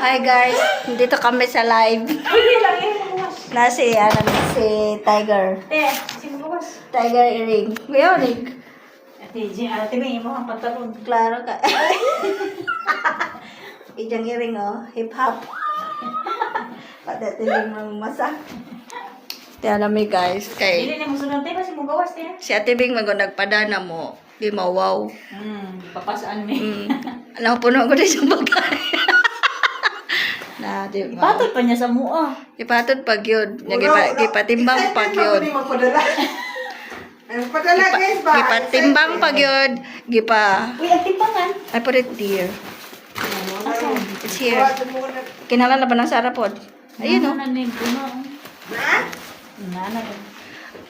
Hi guys, dito kami sa live. Na si Tiger. Tiger Earring. Bionic. Ate may mo ang pantalon. Klaro ka. Ijang earring oh, hip hop. Pagdating ng masa. Tiyan namin guys, kay Dili na mo sunod tayo kasi mo gawas tayo. si Ate Bing magpadana mo. Di mawaw. Papasaan mi. Alam ko puno ko din sa bagay. Na, di ba? Patod pa niya sa mua. Ipatot pag yun. Gipatimbang pag yun. Gipatimbang pag yun. Gipa. Uy, ang timbangan. I put it there. Asan? It's here. Kinala na ba ng sarapod? Ayun o.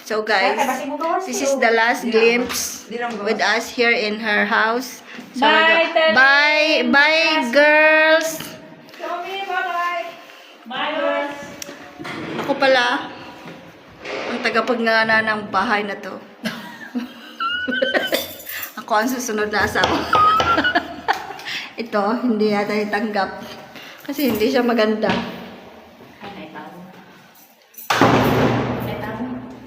So guys, this is the last glimpse with us here in her house. So Bye, Teddy. bye girls. Bye, girls. Ako pala ang tagapagngana ng bahay na to. Ako ang susunod na asawa. Ito, hindi yata itanggap. Kasi hindi siya maganda. Ay, tao. Ay, tao.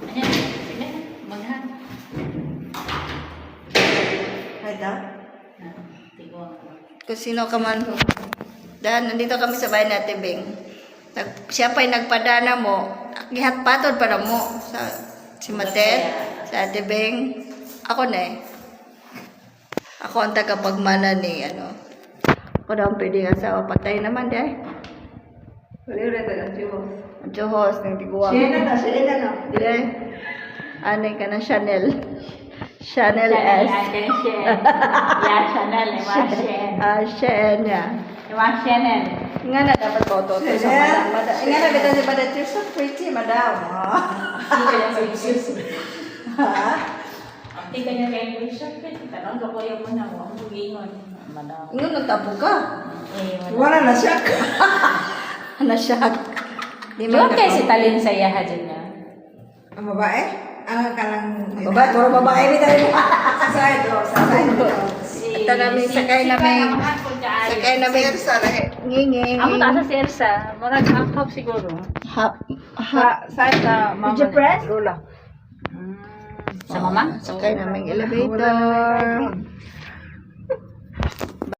Ayan. Sige, maghan. Tigo ako. Kung sino ka man. Dahil nandito kami sa bahay natin, Bing. Siya pa'y nagpadana mo. Gihatpatod para mo. Si Matet, si Ate Bing. Ako na eh. Ako ang tagapagmana ni ano. Ako daw ang pwedeng asawa. Patay naman dahil. Ang Diyos, nang tiguwag. Siya na. Dili. Anay ka na Chanel. Chanel S. Yeah, Chanel. Chanel niya. Chanel. Nga na dapat toto to sa madam. Nga na bitaw si madam. You're so pretty, madam. Ha? Hindi ka niya kayo yung shirt. Tanong ko yung muna. Huwag mo gingon. Madam. Ingon nagtapo ka. Wala na siya. Nasyak. Di Diba kayo si Talin sa yaha dyan niya? Ang babae? Ang kalang... Babae, puro babae ni tayo. Sa side, sa side. Ito namin, sakay namin. Sakay namin. Nginging. Ako taas sa si Elsa. Marag half siguro. Hap. Side sa mama. Did you press? Lola. Sa mama? Sakay namin elevator.